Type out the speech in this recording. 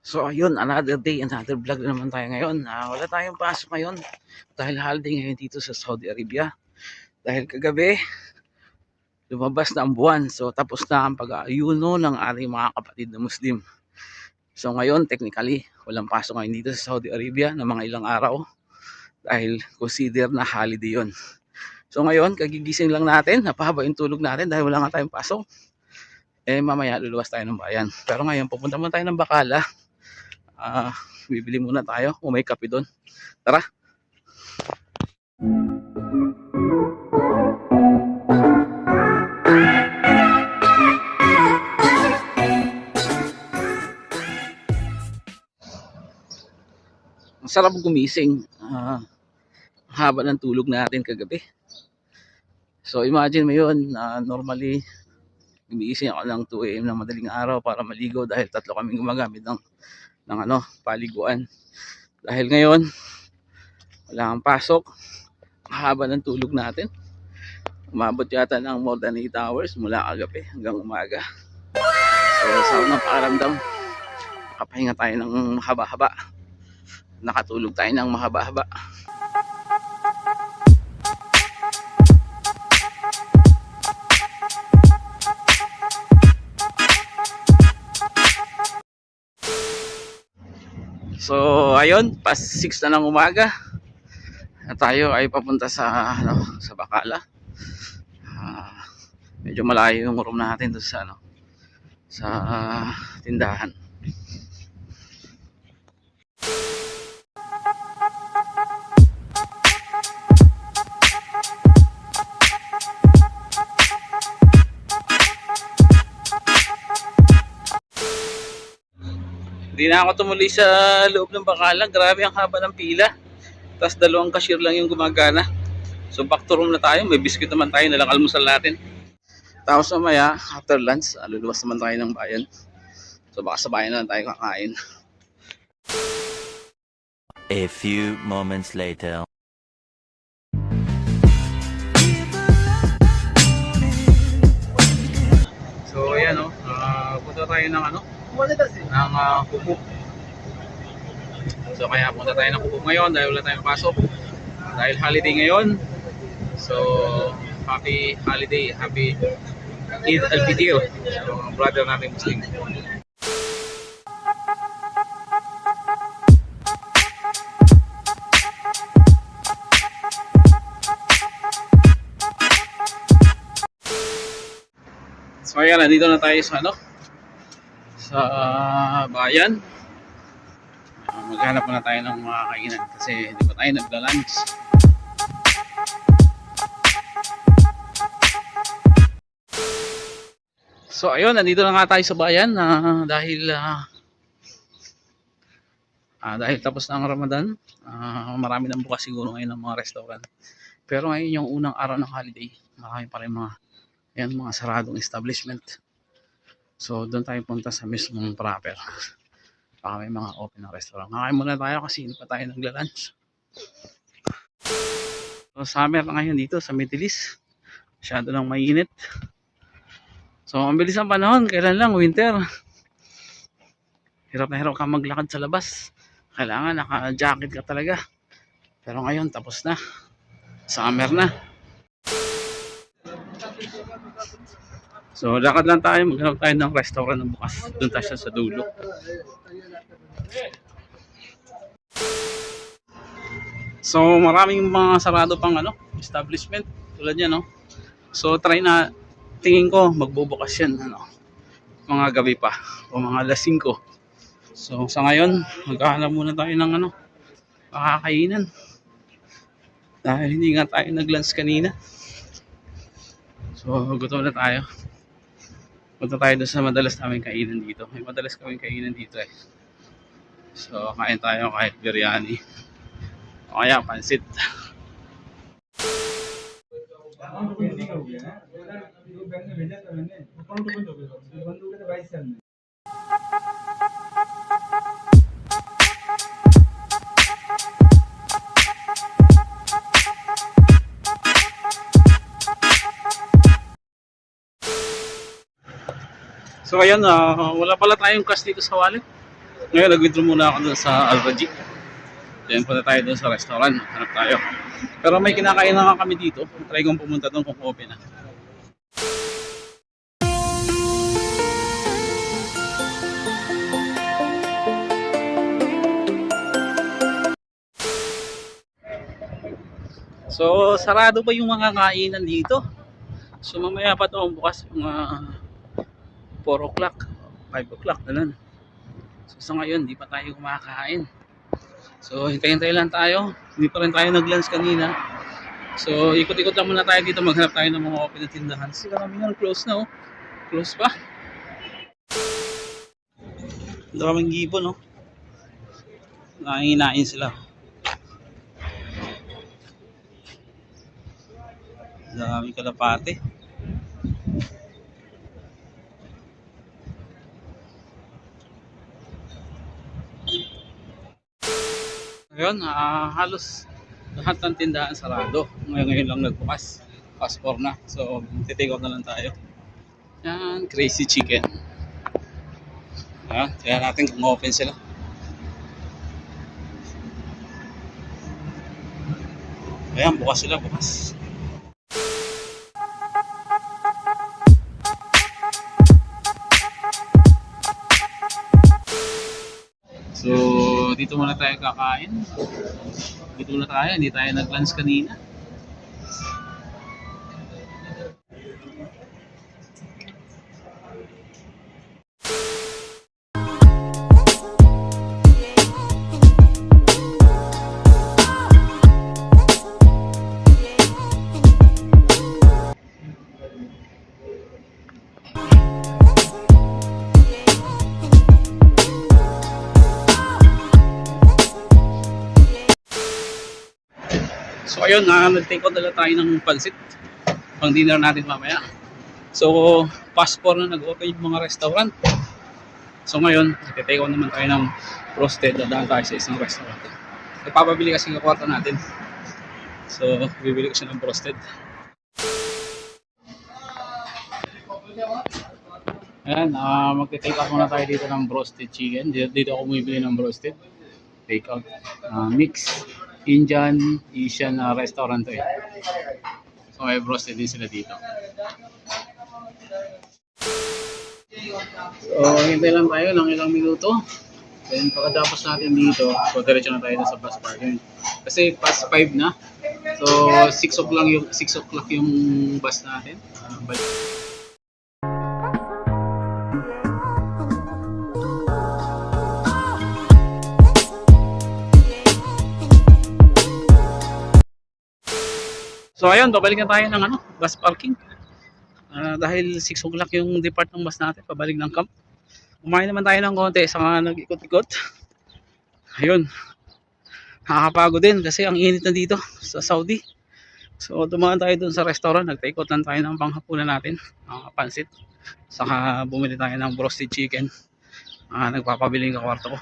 So ayun, another day, another vlog na naman tayo ngayon. Wala tayong pasok ngayon dahil holiday ngayon dito sa Saudi Arabia. Dahil kagabi, lumabas na ang buwan. So tapos na ang pag-aayuno ng ating mga kapatid na Muslim. So ngayon, technically, walang pasok ngayon dito sa Saudi Arabia na mga ilang araw dahil consider na holiday yon. So ngayon, kagigising lang natin, napahaba yung tulog natin dahil wala nga tayong pasok. Mamaya luluwas tayo ng bayan. Pero ngayon, pupunta muna tayo ng Bacala. Bibili muna tayo kung may kape doon. Tara. Ang sarap gumising. Haba ng tulog natin kagabi. So imagine mo yun, normally gumising ako ng 2 AM ng madaling araw para maligo dahil tatlo kaming gumagamit ng paliguan. Dahil ngayon wala kang pasok, mahaba ng tulog natin. Umabot yata ng more than 8 hours mula kagabi hanggang umaga. So sarap ng pakiramdam. Nakapahinga tayo ng mahaba-haba. Nakatulog tayo ng mahaba-haba. So ayun, past 6 na ng umaga. Tayo ay papunta sa Bacala. Medyo malayo yung room natin doon sa tindahan. Hindi na ako tumuloy sa loob ng Bacala. Grabe ang haba ng pila. Tapos 2 cashier lang yung gumagana. So back to room na tayo. May biscuit naman tayo. Nalang almusal natin. Tapos mamaya, after lunch, luluwas naman tayo ng bayan. So baka sa bayan na lang tayo kakain. A few moments later. So ayan o. Punta tayo ng Kubo. So kaya punta tayo ng Kubo ngayon dahil wala tayong pasok. Dahil holiday ngayon. So happy holiday, happy Eid al-Fitr. So brother natin Muslim. So ayan, nandito na tayo sa bayan. Maghanap muna tayo ng mga kainan kasi hindi pa tayo nagla-lunch. So ayun, nandito na nga tayo sa bayan dahil tapos na ang Ramadan. Marami nang bukas siguro ngayon ng mga restaurant. Pero ngayon yung unang araw ng holiday, marami pa rin mga saradong establishment. So doon tayo punta sa mismong proper. Baka may mga open na restaurant. Kakain muna tayo kasi hindi pa tayo nagla-lunch. So summer na ngayon dito sa Middle East. Masyado nang mainit. So ang bilis ang panahon. Kailan lang winter. Hirap na hirap ka maglakad sa labas. Kailangan naka-jacket ka talaga. Pero ngayon tapos na. Summer na. So lakad lang tayo, maghanap tayo ng restaurant na bukas. Doon tayo sa dulo. So maraming mga sarado pang establishment tulad yan, no. So try na, tingin ko magbubukas yan mga gabi pa o mga alas 5. So sa ngayon, maghahanap muna tayo ng makakainan. Dahil hindi nga tayo nag-lunch kanina. So gutom na tayo. Punta tayo doon sa madalas namin kainan dito. May madalas kaming kainan dito eh. So kain tayo kahit biryani. O kaya pansit. So ayan, wala pala tayong cash dito sa wallet. Ngayon, nag-withdraw muna ako dun sa Al-Raji. Then, punta tayo dun sa restaurant. Hanap tayo. Pero may kinakain na nga kami dito. Try kong pumunta dun kung open na. So, sarado pa yung mga kainan dito. So, mamaya pa ito bukas yung 4 o'clock, 5 o'clock, ganun. So, sa ngayon, di pa tayo kumakain. So, hintayin-tayin lang tayo. Hindi pa rin tayo nag-lunch kanina. So, ikot-ikot lang muna tayo dito. Maghanap tayo ng mga open na tindahan. Kasi kami nga, close na, oh. Close pa. Ang daming gipon, no? Nangihinain sila. Ang daming kalapate. Ngayon, halos lahat ng tindahan sarado. Ngayon lang nagbukas. Past 4 na. So, titake out na lang tayo. Yan, Crazy Chicken. Ayan, tignan natin kung open sila. Ayan, bukas sila, bukas. So, dito muna tayo kakain. Dito muna tayo, hindi tayo nag-lunch kanina. So ayun, nag-take out na lang tayo ng pansit pang dinner natin mamaya. So past 4 na nag-open yung mga restaurant. So ngayon, nag-take out naman tayo ng roasted. Dadaan tayo sa isang restaurant. Nagpapabili kasi ng kwarto natin. So bibili ko siya ng roasted. Ayan, mag-take out muna tayo dito ng roasted chicken. Dito ako bumibili ng roasted. Take out, mix. Indian, Asian restaurant to eh. So may roasted din sila dito. So hintay lang tayo ng ilang minuto. Then pagkatapos natin dito, so diretso na tayo sa bus parking. Kasi past 5 na. So 6 o'clock yung bus natin. So ayun, babalik na tayo ng bus parking. Dahil 6 o'clock yung depart ng bus natin, pabalik ng camp. Kumain naman tayo ng konti, saka nag-ikot-ikot. Ayun, nakakapagod din kasi ang init na dito sa Saudi. So dumaan tayo dun sa restaurant, nag-take out lang tayo ng panghapunan natin, pansit. Saka bumili tayo ng roasted chicken. Nagpapabili ng kwarto ko.